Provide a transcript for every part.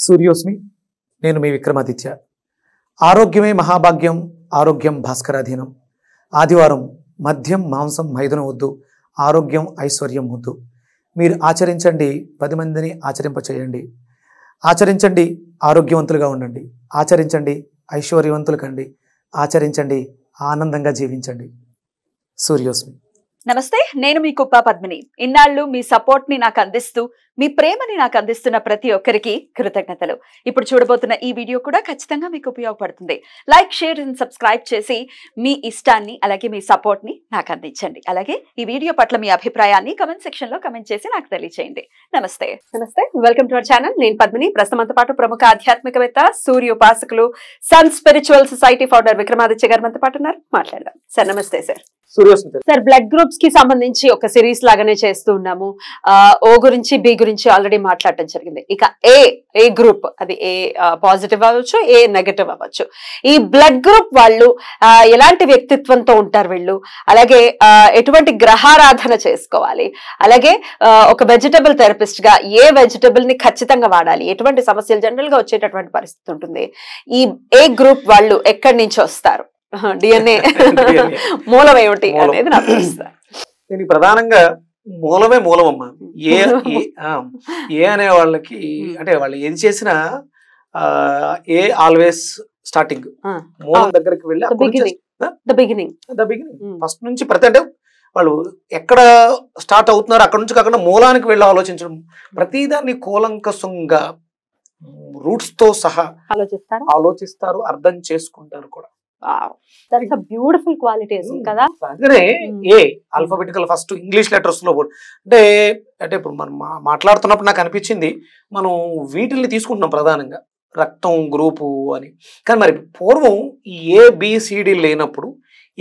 సూర్యోస్మి. నేను మీ విక్రమాదిత్య. ఆరోగ్యమే మహాభాగ్యం, ఆరోగ్యం భాస్కరాధీనం. ఆదివారం మద్యం మాంసం మైదనం వద్దు, ఆరోగ్యం ఐశ్వర్యం ముద్దు. మీరు ఆచరించండి, 10 మందిని ఆచరింపచేయండి. ఆచరించండి, ఆరోగ్యవంతులుగా ఉండండి. ఆచరించండి, ఐశ్వర్యవంతులు కండి. ఆచరించండి, ఆనందంగా జీవించండి. సూర్యోస్మి. నమస్తే, నేను మీ కుప్ప పద్మిని. ఇన్నాళ్ళు మీ సపోర్ట్ ని నాకు అందిస్తూ, మీ ప్రేమని నాకు అందిస్తున్న ప్రతి ఒక్కరికి కృతజ్ఞతలు. ఇప్పుడు చూడబోతున్న ఈ వీడియో కూడా ఖచ్చితంగా మీకు ఉపయోగపడుతుంది. లైక్, షేర్ అండ్ సబ్స్క్రైబ్ చేసి మీ ఇష్టాన్ని అలాగే మీ సపోర్ట్ ని నాకు అందించండి. అలాగే ఈ వీడియో పట్ల మీ అభిప్రాయాన్ని కమెంట్ సెక్షన్ లో కమెంట్ చేసి నాకు తెలియజేయండి. నమస్తే. Welcome to our channel. నేను పద్మిని. ప్రస్తుతంతో పాటు ప్రముఖ ఆధ్యాత్మికవేత్త, సూర్య ఉపాసకులు, sun spiritual society founder Vikramaditya గారు మనతో పాటు ఉన్నారు. మాట్లాడదాం. సార్ నమస్తే. సార్ సార్ బ్లడ్ గ్రూప్స్ కి సంబంధించి ఒక సిరీస్ లాగానే చేస్తూ ఉన్నాము. ఓ గురించి, బి గురించి ఆల్రెడీ మాట్లాడటం జరిగింది. ఇక ఏ గ్రూప్, అది ఏ పాజిటివ్ అవ్వచ్చు, ఏ నెగటివ్ అవ్వచ్చు. ఈ బ్లడ్ గ్రూప్ వాళ్ళు ఎలాంటి వ్యక్తిత్వంతో ఉంటారు వీళ్ళు, అలాగే ఎటువంటి గ్రహారాధన చేసుకోవాలి, అలాగే ఒక వెజిటబుల్ థెరపిస్ట్ గా ఏ వెజిటబుల్ ని ఖచ్చితంగా వాడాలి, ఎటువంటి సమస్యలు జనరల్ గా వచ్చేటటువంటి పరిస్థితి ఉంటుంది, ఈ ఏ గ్రూప్ వాళ్ళు ఎక్కడి నుంచి వస్తారు, డిఎన్ఏ మూలం ఏమిటి అనేది నాకు తెలుస్తుంది. దీనికి ప్రధానంగా మూలమే మూలమమ్మా. ఏ అనే వాళ్ళకి అంటే వాళ్ళు ఏది చేసినా ఏ ఆల్వేస్ స్టార్టింగ్, మూలం దగ్గరికి వెళ్ళి ఫస్ట్ నుంచి ప్రతి, అంటే వాళ్ళు ఎక్కడ స్టార్ట్ అవుతున్నారు అక్కడ నుంచి కాకుండా మూలానికి వెళ్ళి ఆలోచించడం, ప్రతిదాన్ని కూలంకషంగా రూట్స్ తో సహా ఆలోచిస్తారు, అర్థం చేసుకుంటారు కూడా. బ్యూటిఫుల్ క్వాలిటీ కదా. అందుకనే ఏ ఆల్ఫాబెటికల్ ఫస్ట్ ఇంగ్లీష్ లెటర్స్ లో అంటే ఇప్పుడు మనం మాట్లాడుతున్నప్పుడు నాకు అనిపించింది మనం వీటిల్ని తీసుకుంటున్నాం ప్రధానంగా, రక్తం గ్రూపు అని. కానీ మరి పూర్వం ఈ ABCD లేనప్పుడు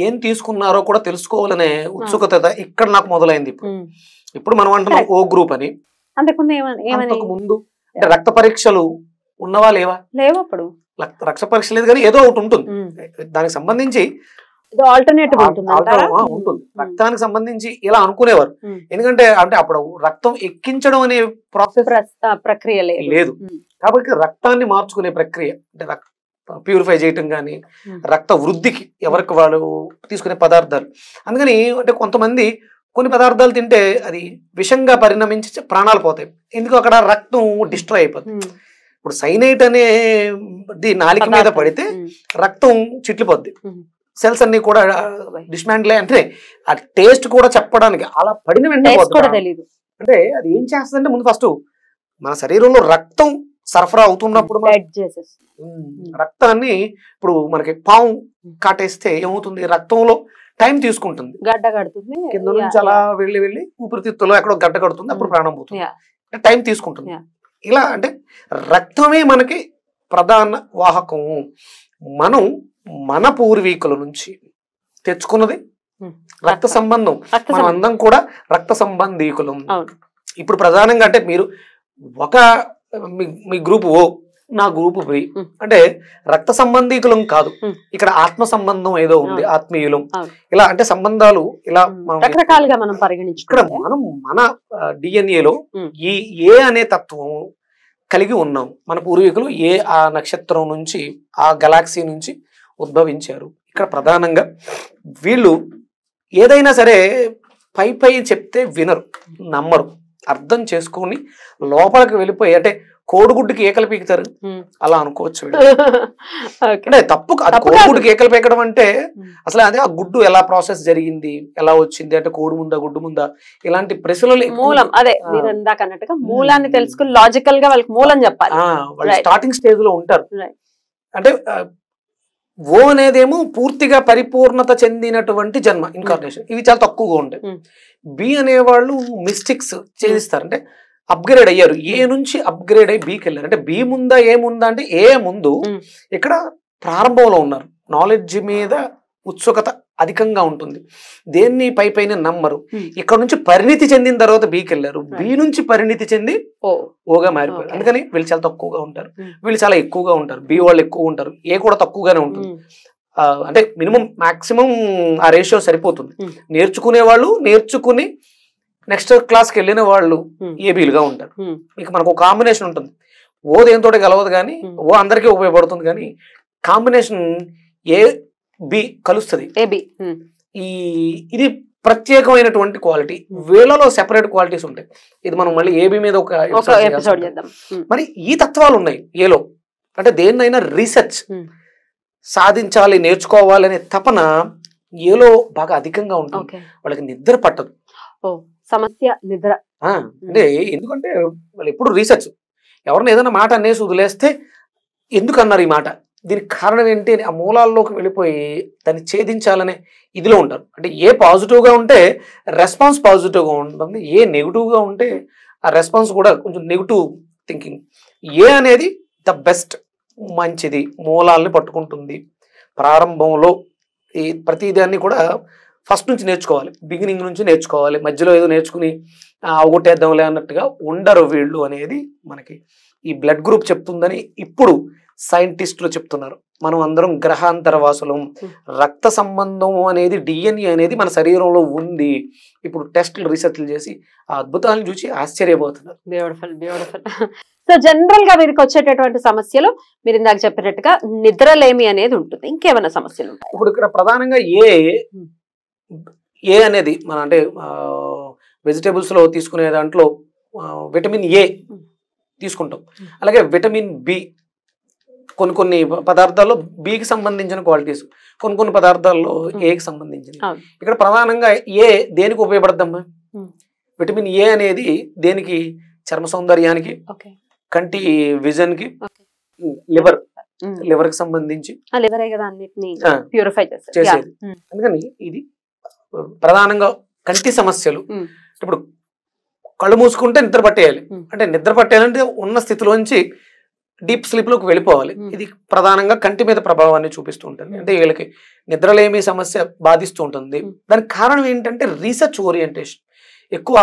ఏం తీసుకున్నారో కూడా తెలుసుకోవాలనే ఉత్సుకత ఇక్కడ నాకు మొదలైంది. ఇప్పుడు మనం అంటున్నాం O గ్రూప్ అని. అంతకు ముందు రక్త పరీక్షలు ఉన్నవా లేవా? అప్పుడు రక్త పరీక్ష లేదు, కానీ ఏదో ఒకటి ఉంటుంది దానికి సంబంధించి, ఆల్టర్నేటివ్ ఉంటుంది రక్తానికి సంబంధించి ఇలా అనుకునేవారు. ఎందుకంటే అంటే అప్పుడు రక్తం ఎక్కించడం అనే ప్రక్రియ లేదు కాబట్టి రక్తాన్ని మార్చుకునే ప్రక్రియ, అంటే ప్యూరిఫై చేయటం కానీ రక్త వృద్ధికి ఎవరికి వాళ్ళు తీసుకునే పదార్థాలు. అందుకని అంటే కొంతమంది కొన్ని పదార్థాలు తింటే అది విషంగా పరిణమించి ప్రాణాలు పోతాయి. ఎందుకు? అక్కడ రక్తం డిస్ట్రాయ్ అయిపోతుంది. ఇప్పుడు సైనైట్ అనేది నాలిక మీద పడితే రక్తం చిట్లిపోద్ది, సెల్స్ అన్ని కూడా డిస్మాంటిల్, అంటే ఆ టేస్ట్ కూడా చెప్పడానికి అలా పడిన వెంటనే అంటే అది ఏం చేస్తుందంటే ముందు ఫస్ట్ మన శరీరంలో రక్తం సరఫరా అవుతున్నప్పుడు రక్తాన్ని, ఇప్పుడు మనకి పాము కాటేస్తే ఏమవుతుంది, రక్తంలో టైం తీసుకుంటుంది, గడ్డ కడుతుంది, కింద నుంచి అలా వెళ్ళి ఊపిరితిత్తులో ఎక్కడో గడ్డ కడుతుంది, అప్పుడు ప్రాణం పోతుంది, టైం తీసుకుంటుంది. ఇలా అంటే రక్తమే మనకి ప్రధాన వాహకము. మనం మన పూర్వీకుల నుంచి తెచ్చుకున్నది రక్త సంబంధం, మనం అందరం కూడా రక్త సంబంధీకులం. ఇప్పుడు ప్రధానంగా అంటే మీరు మీ గ్రూప్ O, నా గ్రూప్ B, అంటే రక్త సంబంధీకులం కాదు, ఇక్కడ ఆత్మ సంబంధం ఏదో ఉంది, ఆత్మీయులం. ఇలా అంటే సంబంధాలు ఇలా రకరకాలుగా మనం పరిగణించు. ఇక్కడ మనం మన DNA లో ఈ ఏ అనే తత్వం కలిగి ఉన్నాం. మన పూర్వీకులు ఆ నక్షత్రం నుంచి, ఆ గెలాక్సీ నుంచి ఉద్భవించారు. ఇక్కడ ప్రధానంగా వీళ్ళు ఏదైనా సరే పై చెప్తే వినరు, నమ్మరు, అర్థం చేసుకొని లోపలికి వెళ్ళిపోయి, అంటే కోడిగుడ్డుకి ఏకలు పీకుతారు అలా అనుకోవచ్చు. అంటే తప్పు కాదు, కోడిగుడ్డుకి ఏకలు పీకడం అంటే అసలు అదే ఆ గుడ్డు ఎలా ప్రాసెస్ జరిగింది, ఎలా వచ్చింది, అంటే కోడి ముందా గుడ్డు ముందా, ఇలాంటి ప్రశ్నలు. మూలం అదే మీరు ఇందాక అన్నట్టుగా మూలాన్ని తెలుసుకుని లాజికల్ గా వాళ్ళకి మూలం చెప్పాలి. వాళ్ళు స్టార్టింగ్ స్టేజ్ లో ఉంటారు. అంటే O అనేదేమో పూర్తిగా పరిపూర్ణత చెందినటువంటి జన్మ, ఇన్కార్నేషన్, ఇవి చాలా తక్కువగా ఉంటాయి. B అనేవాళ్ళు మిస్టేక్స్ చేస్తారు, అంటే అప్గ్రేడ్ అయ్యారు, A నుంచి అప్గ్రేడ్ అయ్యి Bకి వెళ్ళారు. అంటే B ముందా ఏ ముందా అంటే ఏ ముందు ఇక్కడ ప్రారంభంలో ఉన్నారు. నాలెడ్జ్ మీద ఉత్సుకత అధికంగా ఉంటుంది, దేన్ని పైన నమ్మరు. ఇక్కడ నుంచి పరిణితి చెందిన తర్వాత Bకి వెళ్ళారు, B నుంచి పరిణితి చెంది ఓగా మారిపోయారు. అందుకని వీళ్ళు చాలా తక్కువగా ఉంటారు, వీళ్ళు చాలా ఎక్కువగా ఉంటారు. B వాళ్ళు ఎక్కువ ఉంటారు, ఏ కూడా తక్కువగానే ఉంటుంది. అంటే మినిమం మాక్సిమం ఆ రేషియో సరిపోతుంది. నేర్చుకునే వాళ్ళు నేర్చుకుని నెక్స్ట్ క్లాస్కి వెళ్ళిన వాళ్ళు ఏబీలుగా ఉంటారు. ఇక మనకు ఒక కాంబినేషన్ ఉంటుంది. ఓ దేనితో కలవదు కానీ ఓ అందరికీ ఉపయోగపడుతుంది, కానీ కాంబినేషన్ ఏ బి కలుస్తుంది. ఇది ప్రత్యేకమైనటువంటి క్వాలిటీ. వీళ్ళలో సెపరేట్ క్వాలిటీస్ ఉంటాయి. ఇది మనం మళ్ళీ ఏబి మీద ఒక ఎపిసోడ్ చేద్దాం. మరి ఈ తత్వాలు ఉన్నాయి ఏలో. అంటే దేన్నైనా రీసెర్చ్ సాధించాలి, నేర్చుకోవాలి అనే తపన ఏలో బాగా అధికంగా ఉంటుంది. వాళ్ళకి నిద్ర పట్టదు. సమస్య నిద్ర. అంటే ఎందుకంటే వాళ్ళు ఎప్పుడు రీసెర్చ్, ఎవరిని ఏదైనా మాట అనేసి వదిలేస్తే ఎందుకు అన్నారు ఈ మాట, దీనికి కారణం ఏంటి అని ఆ మూలాల్లోకి వెళ్ళిపోయి దాన్ని ఛేదించాలనే ఇదిలో ఉంటారు. అంటే ఏ పాజిటివ్గా ఉంటే రెస్పాన్స్ పాజిటివ్గా ఉంటుంది, ఏ నెగిటివ్గా ఉంటే ఆ రెస్పాన్స్ కూడా కొంచెం నెగిటివ్ థింకింగ్. ఏ అనేది ద బెస్ట్, మంచిది, మూలాల్ని పట్టుకుంటుంది. ప్రారంభంలో ఈ ప్రతిదాన్ని కూడా ఫస్ట్ నుంచి నేర్చుకోవాలి, బిగినింగ్ నుంచి నేర్చుకోవాలి. మధ్యలో ఏదో నేర్చుకుని అవగొట్టేద్దాంలే అన్నట్టుగా ఉండరు వీళ్ళు అనేది మనకి ఈ బ్లడ్ గ్రూప్ చెప్తుందని ఇప్పుడు సైంటిస్టులు చెప్తున్నారు. మనం అందరం గ్రహాంతర వాసులం. రక్త సంబంధం అనేది డిఎన్ఏ అనేది మన శరీరంలో ఉంది. ఇప్పుడు టెస్టులు రీసెర్చ్లు చేసి ఆ అద్భుతాలను చూసి ఆశ్చర్యపోతున్నారు. Beautiful beautiful. సో జనరల్ గా వీరికి వచ్చేటటువంటి సమస్యలు మీరు ఇందాక చెప్పినట్టుగా నిద్రలేమి అనేది ఉంటుంది. ఇంకేమైనా సమస్యలు ఉంటాయి? ఇప్పుడు ఇక్కడ ప్రధానంగా ఏ అనేది మన అంటే వెజిటేబుల్స్ లో తీసుకునే దాంట్లో విటమిన్ ఏ తీసుకుంటాం. అలాగే విటమిన్ బి కొన్ని పదార్థాల్లో బికి సంబంధించిన క్వాలిటీస్, కొన్ని పదార్థాల్లో ఏకి సంబంధించినవి. ఇక్కడ ప్రధానంగా ఏ దేనికి ఉపయోగపడద్దమ్మా? విటమిన్ ఏ అనేది దేనికి? చర్మ సౌందర్యానికి, కంటి విజన్ కి, లివర్ కి సంబంధించి చేసేది. అందుకని ఇది ప్రధానంగా కంటి సమస్యలు. ఇప్పుడు కళ్ళు మూసుకుంటే నిద్ర పట్టేయాలి. అంటే నిద్ర పట్టేయాలంటే ఉన్న స్థితిలోంచి డీప్ స్లీప్ లోకి వెళ్ళిపోవాలి. ఇది ప్రధానంగా కంటి మీద ప్రభావాన్ని చూపిస్తూ ఉంటుంది. అంటే వీళ్ళకి నిద్రలేమి సమస్య బాధిస్తూ ఉంటుంది. దానికి కారణం ఏంటంటే రీసెర్చ్ ఓరియంటేషన్ ఎక్కువ,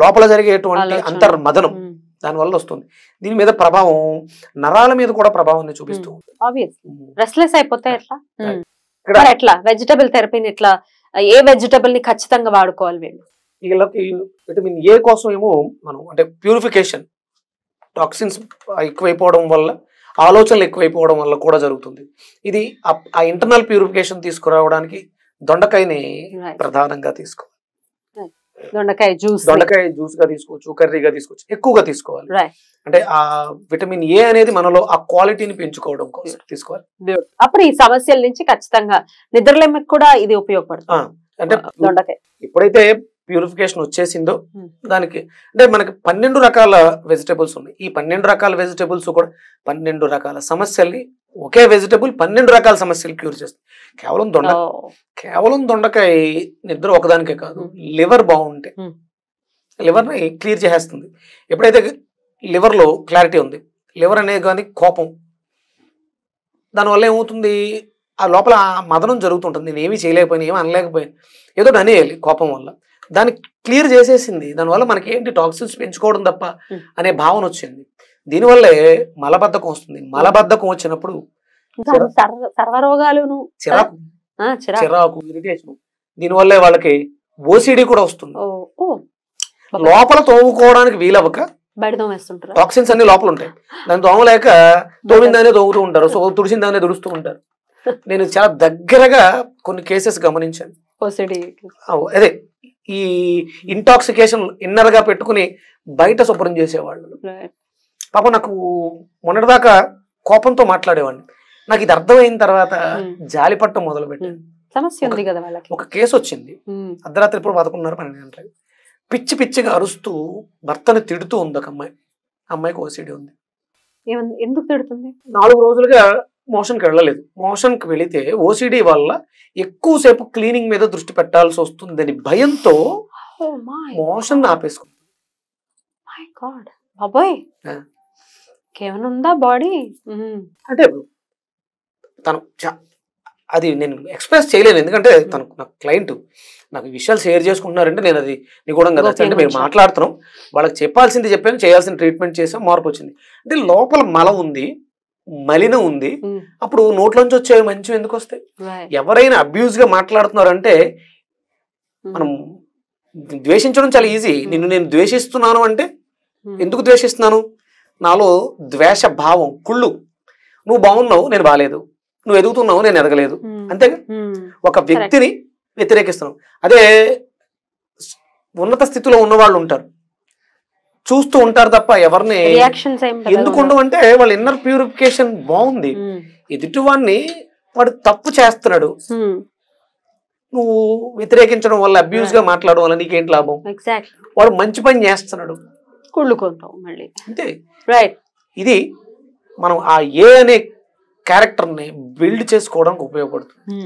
లోపల జరిగేటువంటి అంతర్మదనం దానివల్ల వస్తుంది. దీని మీద ప్రభావం నరాల మీద కూడా ప్రభావాన్ని చూపిస్తూ ఉంటుంది. రెస్ట్లెస్ అయిపోతే ఎట్లా వెజిటబుల్ థెరపీని ఎట్లా, ఏ వెజిటబుల్ ని ఖచ్చితంగా వాడుకోవాలి వీళ్ళు? వీళ్ళకి విటమిన్ ఏ కోసం ఏమో మనం అంటే ప్యూరిఫికేషన్, టాక్సిన్స్ ఎక్కువైపోవడం వల్ల, ఆలోచనలు ఎక్కువైపోవడం వల్ల కూడా జరుగుతుంది. ఇది ఆ ఇంటర్నల్ ప్యూరిఫికేషన్ తీసుకురావడానికి దొండకాయని ప్రధానంగా తీసుకోవాలి. దొండకాయ జ్యూస్ గా తీసుకోవచ్చు, కర్రీగా తీసుకోవచ్చు, ఎక్కువగా తీసుకోవాలి. అంటే ఆ విటమిన్ ఏ అనేది మనలో ఆ క్వాలిటీని పెంచుకోవడం కోసం తీసుకోవాలి. అప్పుడు ఈ సమస్యల నుంచి ఖచ్చితంగా నిద్రలేమికి కూడా ఇది ఉపయోగపడుతుంది. అంటే దొండకాయ ఎప్పుడైతే ప్యూరిఫికేషన్ వచ్చేసిందో దానికి అంటే మనకి 12 రకాల వెజిటేబుల్స్ ఉన్నాయి. ఈ 12 రకాల వెజిటేబుల్స్ కూడా 12 రకాల సమస్యల్ని ఒకే వెజిటేబుల్ 12 రకాల సమస్యలు క్యూర్ చేస్తుంది. కేవలం దొండకాయ నిద్ర ఒకదానికే కాదు, లివర్ బాగుంటే లివర్ని క్లియర్ చేసేస్తుంది. ఎప్పుడైతే లివర్లో క్లారిటీ ఉంది, లివర్ అనేది కానీ కోపం, దానివల్ల ఏమవుతుంది, ఆ లోపల మదనం జరుగుతుంటుంది. నేను ఏమీ చేయలేకపోయాను, ఏమీ అనలేకపోయాను, ఏదో అనేయాలి కోపం వల్ల. దాన్ని క్లియర్ చేసేసింది. దానివల్ల మనకి ఏంటి, టాక్సిన్స్ పెంచుకోవడం తప్ప అనే భావన వచ్చింది. దీనివల్లే మలబద్ధకం వస్తుంది. మలబద్ధకం వచ్చినప్పుడు సర్వరోగాలు, చిరాకు, ఇరిటేషన్, దీనివల్లే వాళ్ళకి ఓసిడి కూడా వస్తుంది. లోపల తోముకోవడానికి వీలవ్వక టాక్సిన్స్ అన్ని లోపల ఉంటాయి. దాన్ని తోమలేక తోమిందానే తోముతూ ఉంటారు, సో తుడిసిందానే తుడుస్తూ ఉంటారు. నేను చాలా దగ్గరగా కొన్ని కేసెస్ గమనించాను. అదే ఈ ఇంటాక్సికేషన్ ఇన్నర్ గా పెట్టుకుని బయట శుభ్రం చేసేవాళ్ళు. పాపం నాకు మొన్నటిదాకా కోపంతో మాట్లాడేవాడిని. నాకు ఇది అర్థమైన తర్వాత జాలి పట్టం మొదలు పెట్టాను. సమస్య ఉంది కదా వాళ్ళకి. ఒక కేసు వచ్చింది, అర్ధరాత్రి ఇప్పుడు 11:30-12 గంటలకి పిచ్చి పిచ్చిగా అరుస్తూ భర్తను తిడుతూ ఉంది ఒక అమ్మాయి. అమ్మాయికి ఓసిడి ఉంది. ఎందుకు తిడుతుంది? 4 రోజులుగా మోషన్కి వెళ్ళలేదు. మోషన్కి వెళితే ఓసిడి వల్ల ఎక్కువసేపు క్లీనింగ్ మీద దృష్టి పెట్టాల్సి వస్తుందని భయంతో మోషన్ ఆపేసుకుంది. బాడీ అంటే తను అది నేను ఎక్స్ప్రెస్ చేయలేను, ఎందుకంటే తను నాకు క్లయింట్, నాకు విషయాలు షేర్ చేసుకుంటున్నారంటే నేను అది నిగూఢం కదా. అంటే మేము మాట్లాడుతున్నాం, వాళ్ళకి చెప్పాల్సింది చెప్పాను, చేయాల్సిన ట్రీట్మెంట్ చేసాం, మార్పు వచ్చింది. అంటే లోపల మల ఉంది, మలినం ఉంది. అప్పుడు నోట్లోంచి వచ్చేవి మంచి ఎందుకు వస్తాయి? ఎవరైనా అబ్యూజ్ గా మాట్లాడుతున్నారంటే మనం ద్వేషించడం చాలా ఈజీ. నేను ద్వేషిస్తున్నాను అంటే ఎందుకు ద్వేషిస్తున్నాను? నాలో ద్వేష భావం, కుళ్ళు. నువ్వు బాగున్నావు, నేను బాగాలేదు. నువ్వు ఎదుగుతున్నావు, నేను ఎదగలేదు. అంతేగా? ఒక వ్యక్తిని వ్యతిరేకిస్తున్నావు. అదే ఉన్నత స్థితిలో ఉన్న వాళ్ళు ఉంటారు, చూస్తూ ఉంటారు తప్ప ఎవరిని ఎందుకు ఉండవు అంటే వాళ్ళ ఇన్నర్ ప్యూరిఫికేషన్ బాగుంది. ఎదుటివాడిని వాడు తప్పు చేస్తున్నాడు, నువ్వు వ్యతిరేకించడం వల్ల, అబ్యూజ్ గా మాట్లాడడం వల్ల నీకేంటి లాభం? వాడు మంచి పని చేస్తున్నాడు, కుళ్ళుకుంటావు మళ్ళీ. అంతే. రైట్. ఇది మనం ఆ ఏ అనే క్యారెక్టర్ ని బిల్డ్ చేసుకోవడానికి ఉపయోగపడుతుంది.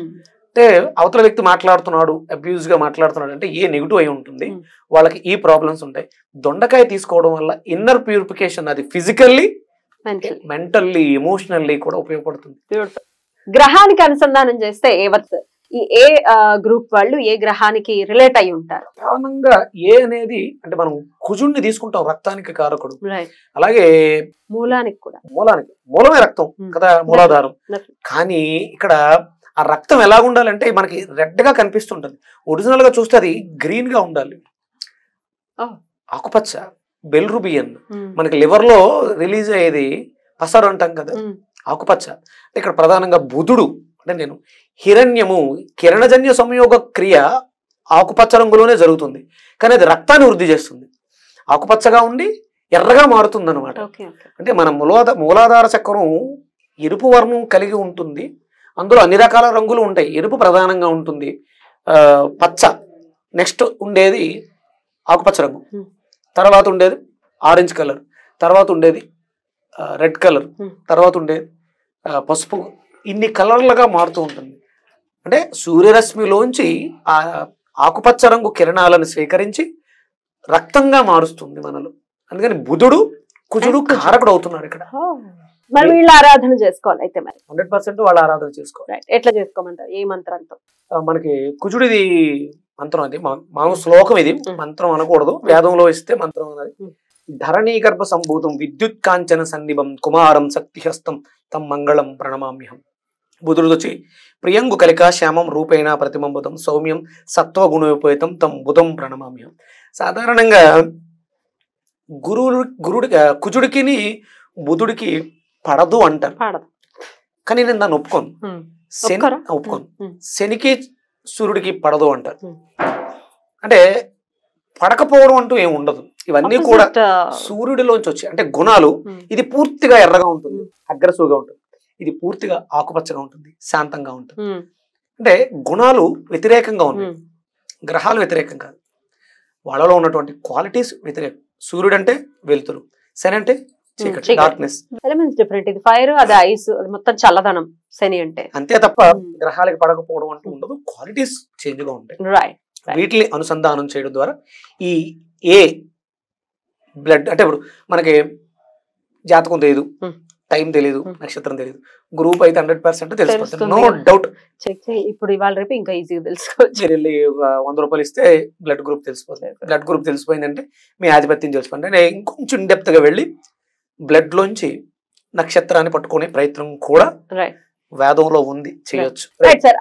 అంటే అవతల వ్యక్తి మాట్లాడుతున్నాడు, అబ్యూజ్ గా మాట్లాడుతున్నాడు అంటే ఏ నెగిటివ్ అయి ఉంటుంది, వాళ్ళకి ఈ ప్రాబ్లమ్స్ ఉంటాయి. దొండకాయ తీసుకోవడం వల్ల ఇన్నర్ ప్యూరిఫికేషన్, అది ఫిజికల్లీ, మెంటల్లీ, ఎమోషనల్లీ కూడా ఉపయోగపడుతుంది. గ్రహానికి అనుసంధానం చేస్తే ఈ ఏ గ్రూప్ వాళ్ళు ఏ గ్రహానికి రిలేట్ అయి ఉంటారు? ప్రధానంగా ఏ అనేది అంటే మనం కుజుడిని తీసుకుంటాం, రక్తానికి కారకుడు. అలాగే మూలానికి కూడా, మూలమే రక్తం కదా, మూలాధారం. కానీ ఇక్కడ ఆ రక్తం ఎలా ఉండాలంటే మనకి రెడ్ గా కనిపిస్తుంటది. ఒరిజినల్ గా చూస్తే అది గ్రీన్ గా ఉండాలి, ఆకుపచ్చ, బెల్రుబియన్. మనకి లివర్ లో రిలీజ్ అయ్యేది పసరు అంటాం కదా, ఆకుపచ్చ. ఇక్కడ ప్రధానంగా బుధుడు అంటే నేను హిరణ్యము, కిరణజన్య సంయోగ క్రియ ఆకుపచ్చ రంగులోనే జరుగుతుంది, కానీ అది రక్తాన్ని వృద్ధి చేస్తుంది. ఆకుపచ్చగా ఉండి ఎర్రగా మారుతుంది అనమాట. అంటే మన మూలాధార చక్రం ఎరుపు వర్ణం కలిగి ఉంటుంది. అందులో అన్ని రకాల రంగులు ఉంటాయి. ఎరుపు ప్రధానంగా ఉంటుంది, పచ్చ, నెక్స్ట్ ఉండేది ఆకుపచ్చ రంగు, తర్వాత ఉండేది ఆరెంజ్ కలర్, తర్వాత ఉండేది రెడ్ కలర్, తర్వాత ఉండేది పసుపు. ఇన్ని కలర్లుగా మారుతూ ఉంటుంది. అంటే సూర్యరశ్మిలోంచి ఆ ఆకుపచ్చ రంగు కిరణాలను స్వీకరించి రక్తంగా మారుస్తుంది మనలో. అందుకని బుధుడు కుజుడు కారకుడు అవుతున్నాడు ఇక్కడ. మరి వీళ్ళు ఆరాధన చేసుకోవాలి అయితే మరి 100% వాళ్ళ ఆరాధన చేసుకోవాలి. ఎట్లా చేసుకోమంటారు? ఏ మంత్రంతో? మనకి కుజుడిది మంత్రం, అది మామూలు శ్లోకం, ఇది మంత్రం అనకూడదు, వేదంలో ఇస్తే మంత్రం అన్నది. ధరణీ గర్భ సంభూతం విద్యుత్ కాంచన సన్నిభం కుమారం శక్తిహస్తం తం మంగళం ప్రణమామ్యహం. బుధుడు వచ్చి ప్రియంగు కలికా శ్యామం రూపేణ ప్రతిమంబుతం సౌమ్యం సత్వగుణోపేతం తం బుధం ప్రణమామ్యహం. సాధారణంగా కుజుడికి బుధుడికి పడదు అంటారు, కానీ నేను దాన్ని ఒప్పుకోను. శనికి సూర్యుడికి పడదు అంటారు. అంటే పడకపోవడం అంటూ ఏమి ఉండదు. ఇవన్నీ కూడా సూర్యుడిలోంచి వచ్చి, అంటే గుణాలు. ఇది పూర్తిగా ఎర్రగా ఉంటుంది, అగ్రెసివ్గా ఉంటుంది. ఇది పూర్తిగా ఆకుపచ్చగా ఉంటుంది, శాంతంగా ఉంటుంది. అంటే గుణాలు వ్యతిరేకంగా ఉన్నాయి, గ్రహాలు వ్యతిరేకం కాదు. వాళ్ళలో ఉన్నటువంటి క్వాలిటీస్ వ్యతిరేకం. సూర్యుడు అంటే వెలుతురు, శని అంటే చీకటి, డార్క్నెస్. Elements different. ఇది ఫైర్, అది ఐస్, అది మొత్తం చల్లదనం శని అంటే. అంతే తప్ప గ్రహాలకి పడకపోవడం అంటూ ఉండదు, క్వాలిటీస్ చేంజ్ గా ఉంటాయి. వీటిని అనుసంధానం చేయడం ద్వారా ఈ ఏ బ్లడ్ అంటే ఇప్పుడు మనకి జాతకం తెలియదు, టైం తెలియదు, నక్షత్రం తెలియదు, గ్రూప్ అయితే 100% తెలిసిపోతుంది, నో డౌట్. ఇప్పుడు ఇవాళ రేపు ఇంకా ఈజీగా తెలుసుకోవచ్చు. వెళ్ళి 100 రూపాయలు ఇస్తే బ్లడ్ గ్రూప్ తెలిసిపోతుంది. బ్లడ్ గ్రూప్ తెలిసిపోయిందంటే మీ ఆధిపత్యం తెలిసిపోయింది. నేను ఇంకొంచెం ఇన్డెప్త్ గా వెళ్ళి బ్లడ్ లోంచి నక్షత్రాన్ని పట్టుకునే ప్రయత్నం కూడా వేదంలో ఉంది, చేయొచ్చు.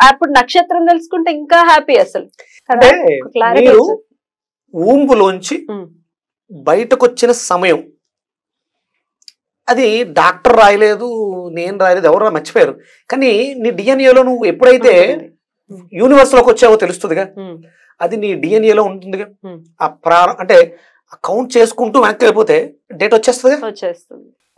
అప్పుడు నక్షత్రం తెలుసుకుంటే ఇంకా హ్యాపీ. అసలు మీరు ఊంబులోంచి బయటకు వచ్చిన సమయం అది డాక్టర్ రాయలేదు, నేను రాయలేదు, ఎవరో మర్చిపోయారు. కానీ నీ డిఎన్ఏలో నువ్వు ఎప్పుడైతే యూనివర్స్ లోకి వచ్చావో తెలుస్తుందిగా, అది నీ డిఎన్ఏలో ఉంటుందిగా. అంటే కౌంట్ చేసుకుంటూ వెనక్కి అయిపోతే డేట్ వచ్చేస్తుంది.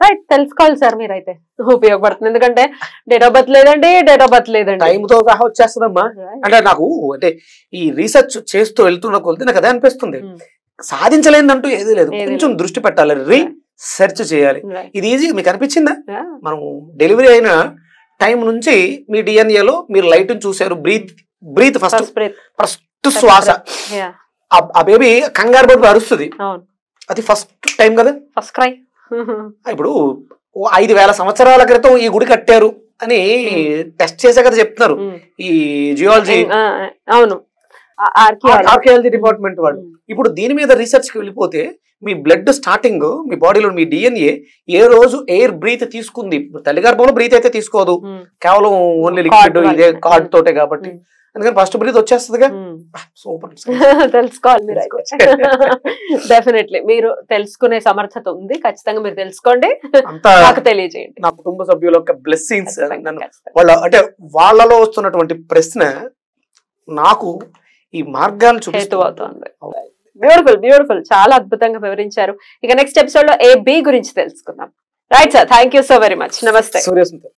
రైట్, తెలుసుకోవాలి సార్ మీరైతే, ఉపయోగపడుతుంది. ఎందుకంటే డేట్ ఆఫ్ బర్త్ లేదండి, టైంతో సహా వచ్చేస్తుందమ్మా. అంటే నాకు అంటే ఈ రీసెర్చ్ చేస్తూ వెళ్తున్న కొలితే నాకు అదే అనిపిస్తుంది, సాధించలేదంటూ ఏదీ లేదు. కొంచెం దృష్టి పెట్టాలి, సెర్చ్ చేయాలి. ఇది ఈజీ. మీకు అనిపించిందా? మనం డెలివరీ అయిన టైం నుంచి మీ డిఎన్ఏలో మీరు లైట్ చూసారు, బ్రీత్ ఫస్ట్ శ్వాస, ఆ బేబీ కంగారు పడి అరుస్తుంది, అది ఫస్ట్ టైం కదా, ఫస్ట్ క్రై. ఇప్పుడు 5,000 సంవత్సరాల క్రితం ఈ గుడి కట్టారు అని టెస్ట్ చేసే కదా చెప్తున్నారు ఈ జియాలజీ, అవును, ఆర్కియాలజీ డిపార్ట్మెంట్ వాళ్ళు. ఇప్పుడు దీని మీద రీసెర్చ్ కి వెళ్ళిపోతే మీ బ్లడ్ స్టార్టింగ్ మీ బాడీలో మీ డిఎన్ఏ ఏ రోజు ఎయిర్ బ్రీత్ తీసుకుంది. తల్లి గర్భంలో బ్రీత్ అయితే తీసుకోదు, కేవలం ఓన్లీ లిక్విడ్ ఇదే కార్డ్ తోటే కాబట్టి, అందుకని ఫస్ట్ బ్రీత్ వచ్చేస్తుందిగా. సూపర్. తెలుసుకోవాలి మీరు. డెఫినెట్లీ మీరు తెలుసుకునే సమర్థత ఉంది, ఖచ్చితంగా మీరు తెలుసుకోండి, నాకు తెలియజేయండి. నా కుటుంబ సభ్యుల యొక్క బ్లెస్సింగ్స్ వాళ్ళ అంటే వాళ్ళలో వస్తున్నటువంటి ప్రశ్న నాకు ఈ మార్గాలు చూపిస్తూ అవుతుంది. బ్యూటిఫుల్ బ్యూటిఫుల్, చాలా అద్భుతంగా వివరించారు. ఇక నెక్స్ట్ ఎపిసోడ్ లో AB గురించి తెలుసుకుందాం. Right sir, thank you so very much. నమస్తే. సూర్యస్మిత.